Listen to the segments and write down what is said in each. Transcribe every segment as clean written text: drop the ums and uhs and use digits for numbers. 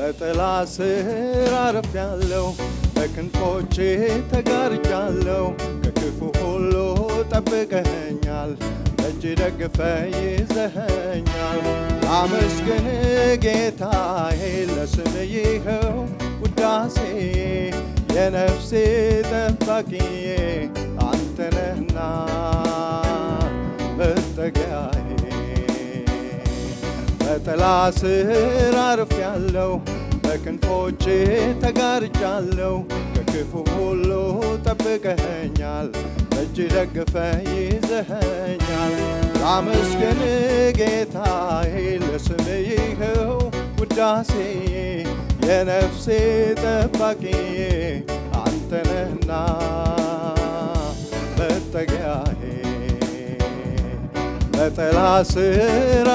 በጥላ ስር አርፌያለሁ፣ በክንፎቼ ተጋርጃለሁ። ከክፉ ሁሉ ጠብቀኸኛል፣ በእጅ ደግፈህ ይዘኸኛል። አመስግን ጌታዬ፣ ለስምህ ይኸው ውዳሴ። የነፍሴ ጠባቂዬ አንተ ነህና መጠጊያዬ። በጥላ ስር አርፌያለሁ፣ በክንፎቼ ተጋርጃለሁ። ከክፉ ሁሉ ጠብቀኸኛል፣ በእጅ ደግፈህ ይዘኸኛል። ላመስግን ጌታዬ፣ ለስምህ ይኸው ውዳሴ። የነፍሴ ጠባቂዬ አንተ ነህና መጠጊያዬ። በጥላ ስር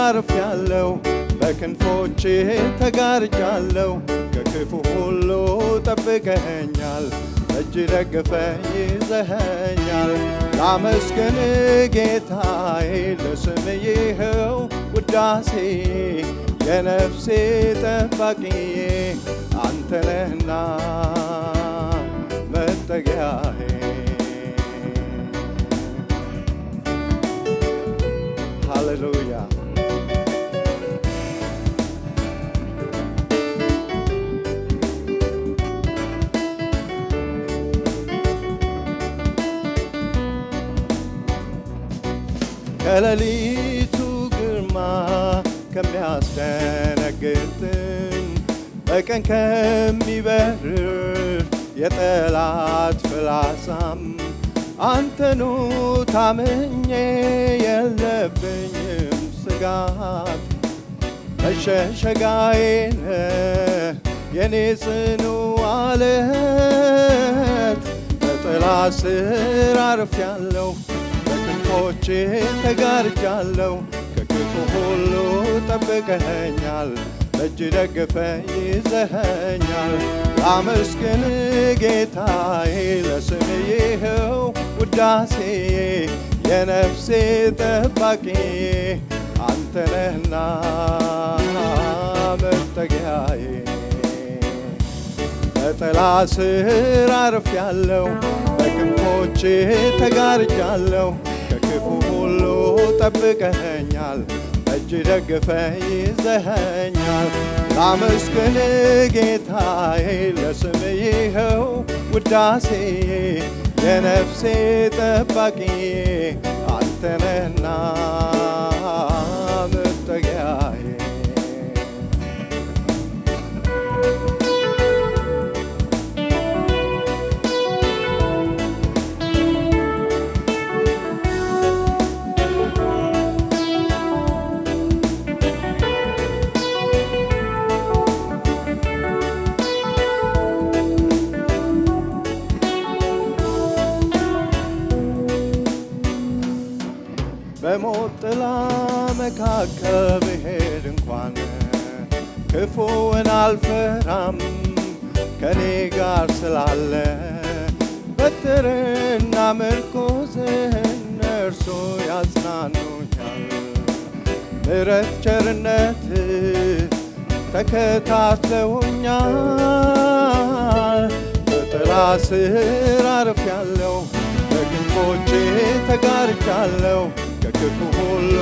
አርፌያለሁ፣ በክንፎቼ ተጋርጃለሁ። ከክፉ ሁሉ ጠብቀኸኛል፣ በእጅ ደግፈህ ይዘኸኛል። ላመስግን ጌታዬ፣ ለስምህ ይኸው ውዳሴ። የነፍሴ ጠባቂዬ አንተ ነህና መጠጊያዬ። ሃሌሉያ። ከሌሊቱ ግርማ ከሚያስደነግጥን፣ በቀን ከሚበርር የጠላት ፍላጻም አንተኑ ታምኜ የለብኝም ስጋት። መሸሸጋዬ ነህ የኔ ጽኑ ዓለት። በጥላ ስር አርፌያለሁ፣ በክንፎቼ ተጋርጃለሁ። ከክፉ ሁሉ ጠብቀኸኛል፣ በእጅ ደግፈህ ይዘኸኛል። ላመስግን ጌታዬ፣ ለስምህ ይኸው ውዳሴ። የነፍሴ ጠባቂዬ አንተ ነህና መጠጊያዬ። በጥላ ስር አርፌያለሁ፣ በክንፎቼ ተጋርጃለሁ። ከክፉ ሁሉ ጠብቀኸኛል፣ በእጅ ደግፈህ ይዘኸኛል። ላመስግን ጌታዬ፣ ለስምህ ይኸው ውዳሴ። የነፍሴ ጠባቂዬ አንተ ነህና መጠጊያዬ። በሞት ጥላ መካከል ብሄድ እንኳን ክፉውን አልፈራም፣ ከኔ ጋር ስላለ። በትርና ምርኩዝህ እነርሱ ያጽናኑኛል። ምሕረት ቸርነት ተከታትለውኛል። በጥላ ስር አርፌያለሁ፣ በክንፎቼ ተጋርጃለሁ። ከክፉ ሁሉ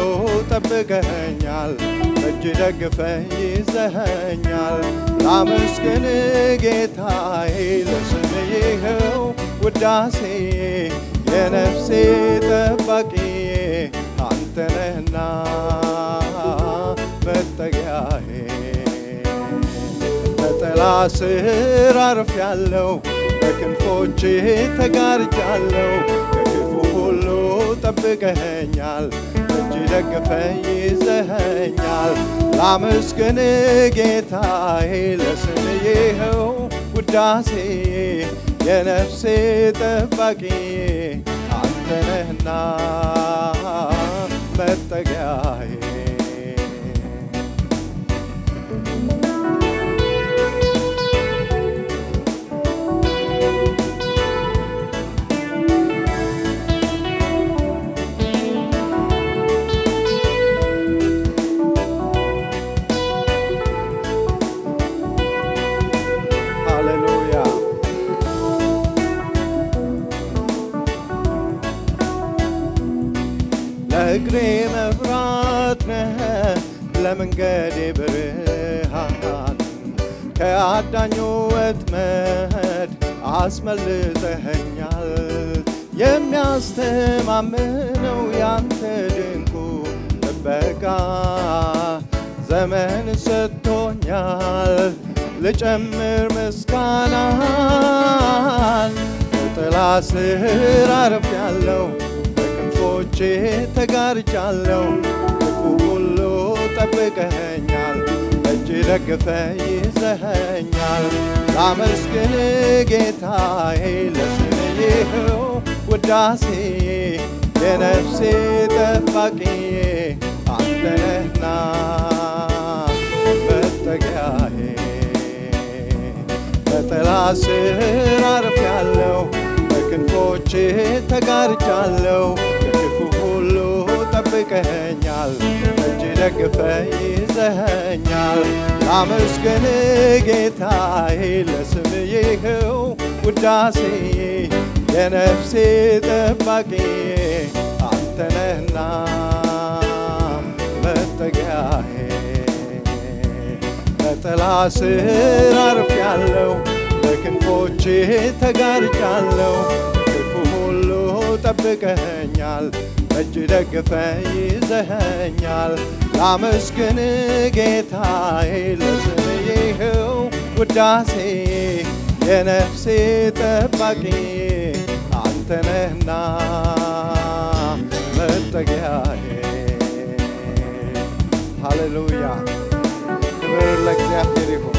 ጠብቀኸኛል፣ በእጅ ደግፈህ ይዘኸኛል። ላመስግን ጌታዬ፣ ለስምህ ይኸው ውዳሴ። የነፍሴ ጠባቂዬ አንተ ነህና መጠጊያዬ። በጥላ ስር አርፌያለሁ፣ በክንፎቼ ተጋርጃለሁ። ከክፉ ሁሉ ጠብቀኸኛል፣ እጅ ደግፈህ ይዘኸኛል። ላመስግን ጌታዬ፣ ለስምህ ይኸው ውዳሴ። የነፍሴ ጠባቂዬ አንተ ነህና መጠጊያዬ። ለመንገዴ ብርሃን ከአዳኙ ወጥመድ አስመልጠኸኛል። የሚያስተማምነው ያንተ ድንቁ ጥበቃ ዘመን ሰጥቶኛል። ልጨምር ምስጋናን በጥላ ስር አርፌያለሁ፣ በክንፎቼ ተጋርጃለሁ። ክፉ ሁሉ ጠብቀኸኛል፣ እጅ ደግፈ ይዘኸኛል። ላመስግን ጌታዬ ለስምህ ይኸው ውዳሴ የነፍሴ ጠባቂዬ አንተ ነህና መጠጊያዬ። በጥላ ስር አርፌያለሁ፣ በክንፎቼ ተጋርጃለሁ። ከክፉ ሁሉ ጠብቀኸኛል፣ እጅ ደግፈ ይዘኸኛል። ላመስግን ጌታዬ ለስምህ ይኸው ውዳሴ የነፍሴ ጠባቂዬ አንተ ነህና መጠጊያዬ። በጥላ ስር አርፌያለሁ፣ በክንፎቼ ተጋርጃለሁ። ክፉ ሁሉ ጠብቀኸኛል፣ እጅ ደግፈ ይዘኸኛል። ላመስግን ጌታዬ ለስምህ ይኸው ውዳሴ የነፍሴ ጠባቂዬ አንተ ነህና መጠጊያዬ። ሃሌሉያ! ክብር ለእግዚአብሔር ይሁን።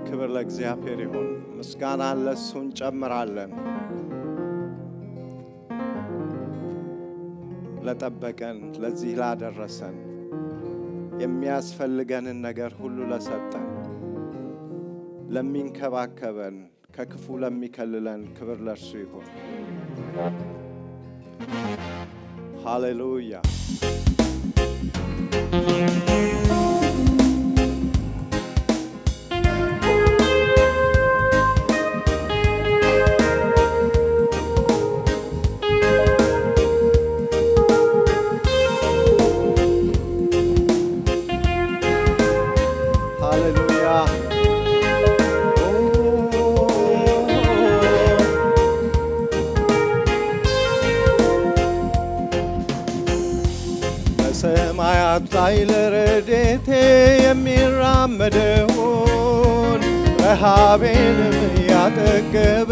ክብር ለእግዚአብሔር ይሁን። ምስጋና ለእሱ እንጨምራለን። ለጠበቀን፣ ለዚህ ላደረሰን፣ የሚያስፈልገንን ነገር ሁሉ ለሰጠን፣ ለሚንከባከበን፣ ከክፉ ለሚከልለን ክብር ለእርሱ ይሁን። ሃሌሉያ! በሰማያት ላይ ለረድኤቴ የሚራመደውን ረሃቤንም ያጠገበ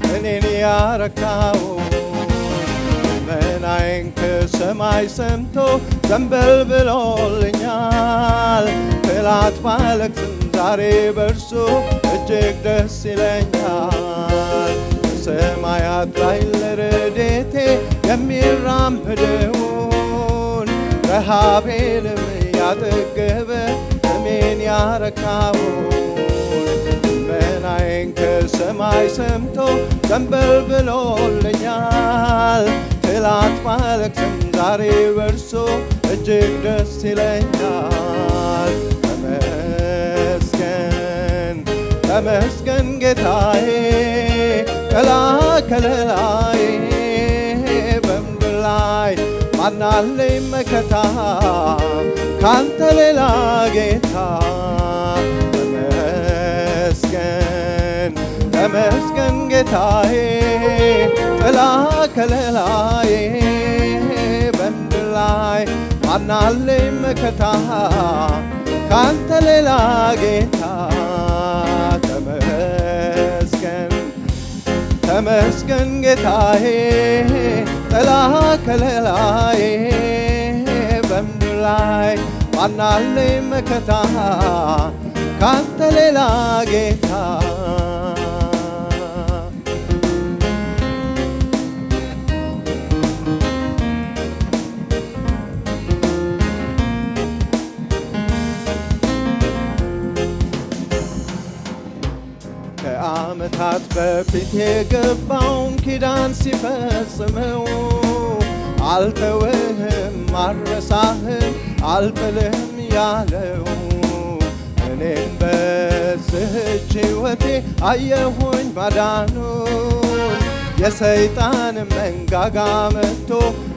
እኔን ያረካውን ልመናዬን ከሰማይ ሰምቶ ዘንበል ብሎልኛል። ትላንት ባለቅስም ዛሬ በእርሱ እጅግ ደስ ይለኛል። በሰማያት ላይ ለረድኤቴ የሚራመደውን ረሃቤንም ያጠገበ ሕመሜን ያረካውን ልመናዬን ከሰማይ ሰምቶ ዘንበል ብሎልኛል። ትላንት ባለቅስም ዛሬ በእርሱ እጅግ ደስ ይለኛል። ተመስገን ተመስገን ጌታዬ ጥላ ከለላዬ በምድር ላይ ማን አለኝ መከታ ካንተ ሌላ ጌታ። ተመስገን ተመስገን ጌታዬ ጥላ ከለላዬ በምድር ላይ ማን አለኝ መከታ ካንተ ሌላ ጌታ። ተመስገን ተመስገን ጌታዬ ጥላ ከለላዬ በምድር ላይ ማን አለኝ መከታ ካንተ ሌላ ጌታ። ከዓመታት በፊት የገባውን ኪዳን ሲፈጽመው አልተውህም አልረሳህም አልጥልህም ያለው እኔም በዚህች ሕይወቴ አየሁኝ ማዳኑን የሰይጣን መንጋጋ መጥቶ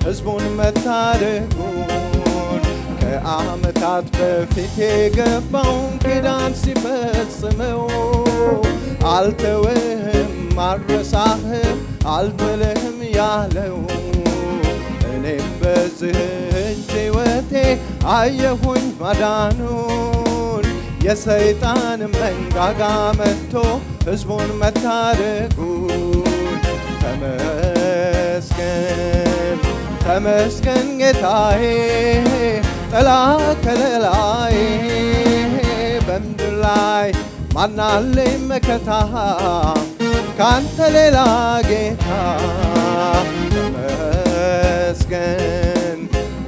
ሕዝቡን መታደጉን ከዓመታት በፊት የገባውን ኪዳን ሲፈጽመው አልተውህም አልረሳህም አልጥልህም ያለው እኔም በዚህች ሕይወቴ አየሁኝ ማዳኑን የሰይጣን መንጋጋ መጥቶ ሕዝቡን መታደጉን ተመስገን ተመስገን ጌታዬ ጥላ ከለላዬ በምድር ላይ ማናለኝ መከታ ካንተ ሌላ ጌታ ተመስገን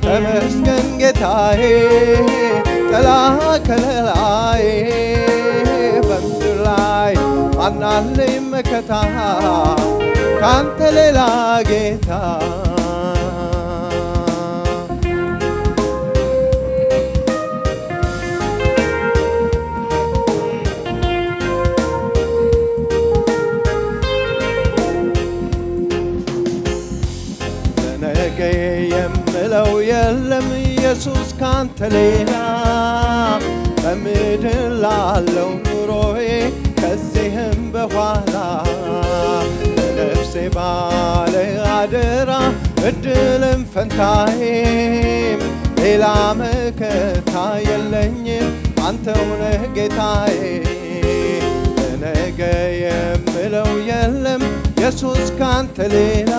ተመስገን ጌታዬ ጥላ ከለላዬ በምድር ላይ ማናለኝ መከታ ካንተ ሌላ ጌታ ነገ የምለው የለም ኢየሱስ ካንተ ሌላ በምድር ላለው ኑሮዬ ከዚህም በኋላ ለነፍሴ ባለ አደራ እድልም ፈንታዬም ሌላ መከታ የለኝም አንተው ነህ ጌታዬ ነገ የምለው የለም ኢየሱስ ካንተ ሌላ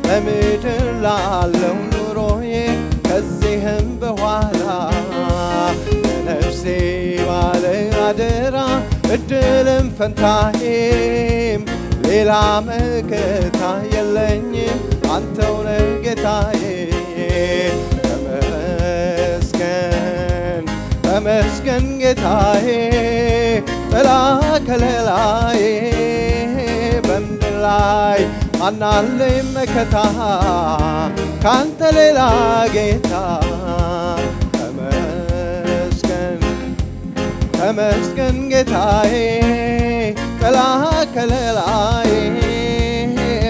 በምድር ላለው ኑሮዬ ከዚህም በኋላ ለነፍሴ ባለ አደራ እድልም ፈንታዬም ሌላ መከታ የለኝም አንተው ነህ ጌታዬ ተመስገን ተመስገን ጌታዬ ጥላ ከለላዬ በምድር ላይ ማናለኝ መከታ ካንተ ሌላ ጌታ ተመስገን ተመስገን ጌታዬ ጥላ ከለላዬ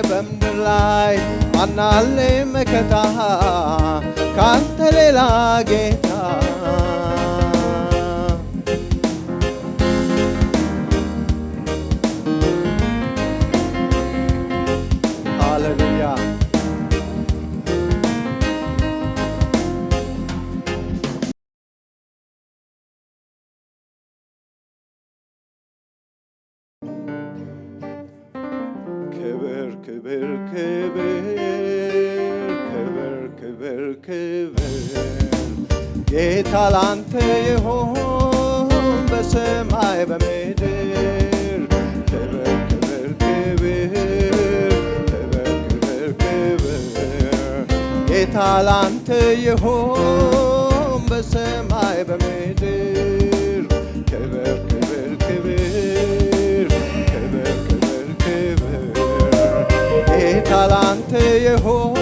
በምድር ላይ ማናለኝ መከታ ካንተ ሌላ ጌታ ሃሌሉያ ክብር ክብር ክብር ክብር ክብር ጌታ ላንተ ይሁን በሰማይ በምድር ክብር ክብር ክብር ጌታ ላንተ ይሁን በሰማይ በምድር ክብር ክብር ጌታ ላንተ ይሁን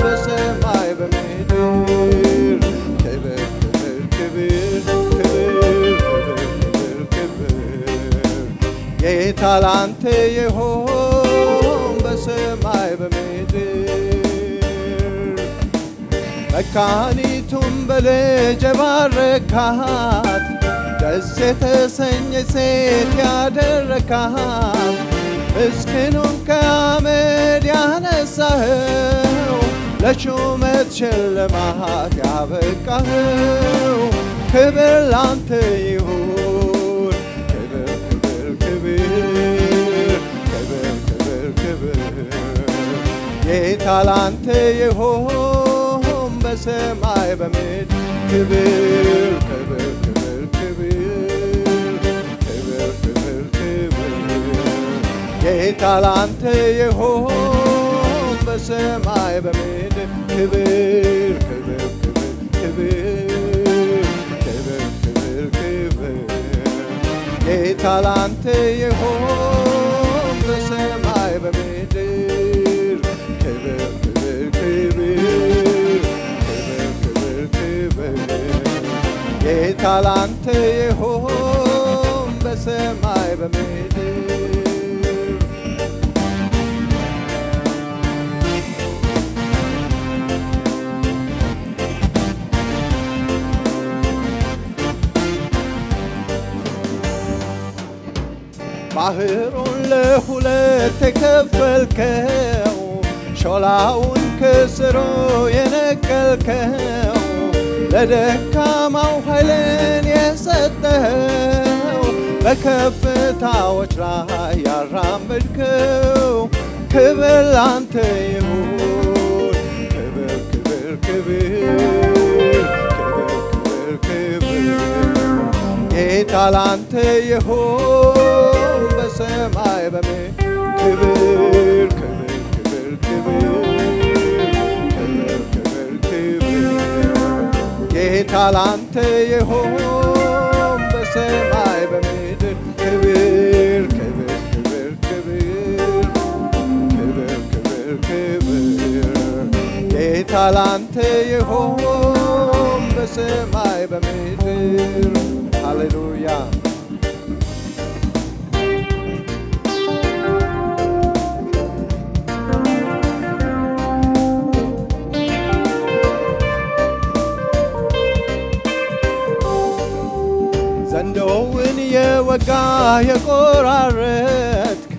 በሰማይ በምድር ክብር ጌታ ላንተ ይሁን በሰማይ በምድር መካኒቱን በልጅ ባረካት ደስ የተሰኘች ሴት ያደረካት ምስኪኑን ከአመድ ያነሳኸው ለሹመት ሽልማት ያበቃኸው ክብር ላንተ ይሁን ክብር ጌታ ላንተ ይሁን በሰማይ በምድር ክብር ጌታ ላንተ ይሁን በሰማይ በምድር ክብር ጌታ ላንተ ይሁን በሰማይ በምድር ክብር ላንተ ይሁን በሰማይ በምድር ባህሩን ለሁለት የከፈልከው ሾላውን ከስሩ የነቀልከው ለደካማው ኃይልን የሰጠኸው በከፍታዎች ላይ ያራመድከው ክብር ላንተ ይሁን ክብር ክብር ክብር ክብር ክብር ጌታ ላንተ ይሁን በሰማይ በምድር ክብር ክብር ክብር ክብር ክብር ክብር ጌታ ላንተ ይሁን በሰማይ በምድር ክብር ክብር ክብር ክብር ክብር ክብር ጌታ ላንተ ይሁን በሰማይ በምድር ሃሌሉያ ዘንዶውን የወጋ የቆራረጥክ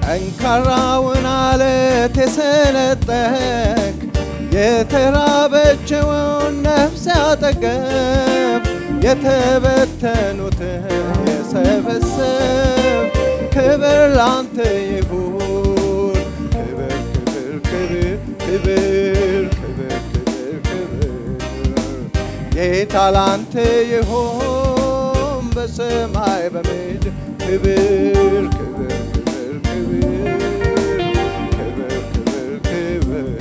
ጠንካራውን አለት የሰነጠቅ የተራበችውን ነፍስ ያጠገብ የተበተኑትን የሰበሰብ ክብር ላንተ ይሁን ክብር ክብር ክብር ክብር ክብር ክብር ጌታ ላንተ ይሁን በሰማይ በምድር ክብር ክብር ክብር ክብር ክብር ክብር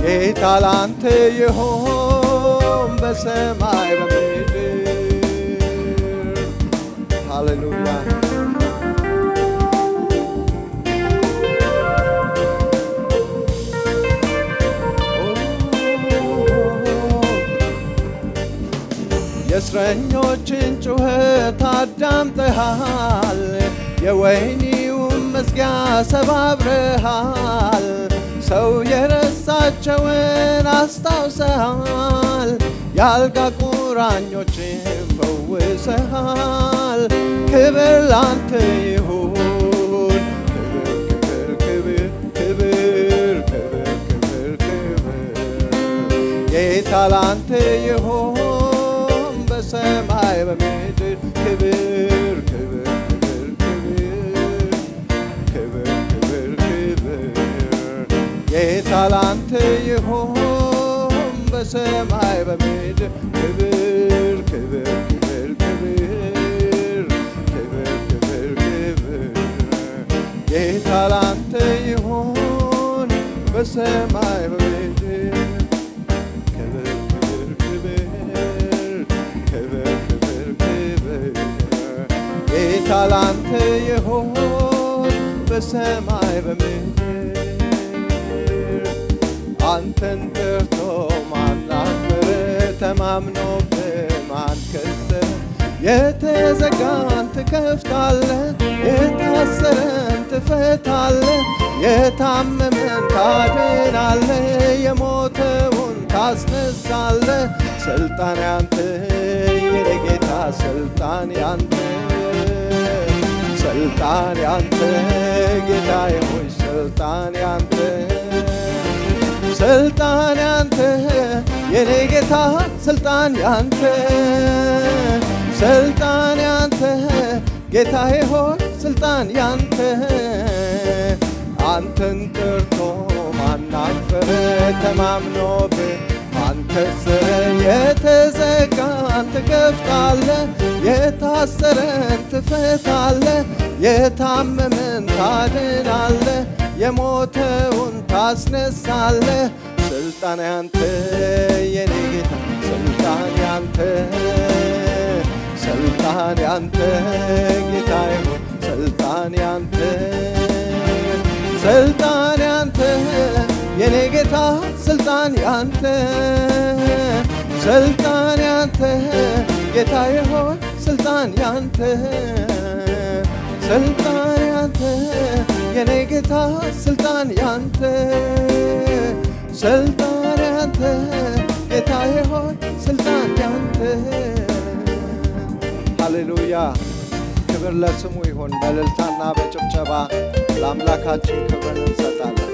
ጌታ ላንተ ይሁን በሰማይ በምድር ሃሌሉያ የእስረኞችን ጩኸት አዳምጠሃል የወህኒውን መዝጊያ ሰባብረሃል ሰው የረሳቸውን አስታውሰሃል የአልጋ ቁራኞችን ፈውሰሃል ክብር ላንተ ይሁን ክብር ክብር ክብር ክብር ክብር ክብር ጌታ ላንተ ይሁን በሰማይ በምድር ክብር ክብር ክብር ክብር ክብር ጌታ ላንተ ይሁን በሰማይ በምድር ክብር ክብር ክብር ክብር ክብር ክብር ጌታ ላንተ ይሁን በሰማይ በምድር ጌታ ላንተ ይሁን በሰማይ በምድር አንተን ጠርቶ ማን አፈረ ተማምኖብህ ማን ከሰረ የተዘጋን ትከፍታለህ የታሰረን ትፈታለህ የታመመን ታድናለህ የሞተውን ታስነሳለህ ስልጣን ያንተ የኔ ጌታ ስልጣን ያንተ ስልጣን ያንተ ጌታዬ ሆይ ስልጣን ያንተ ስልጣን ያንተ የኔ ጌታ ስልጣን ያንተ ስልጣን ያንተ ጌታዬ ሆይ ስልጣን ያንተ አንተን ጠርቶ ማን አፈረ ተማምኖብህ ማን ከሰረ የተዘጋን ትከፍታለህ የታሰረን ትፈታለህ የታመመን ታድናለህ የሞተውን ታስነሳለህ ስልጣን ያንተ የኔ ጌታ ስልጣን ያንተ ስልጣን ያንተ ጌታዬ ሆይ ስልጣን ያንተ ስልጣን ያንተ የኔ ጌታ ስልጣን ያንተ ስልጣን ያንተ ጌታዬ ሆይ ስልጣን ያንተ ስልጣን ያንተ የኔ ጌታ ስልጣን ያንተ ስልጣን ያንተ ጌታዬ ሆይ ስልጣን ያንተ ሃሌሉያ ክብር ለስሙ ይሁን በእልልታና በጭብጨባ ለአምላካችን ክብርን እንሰጣለን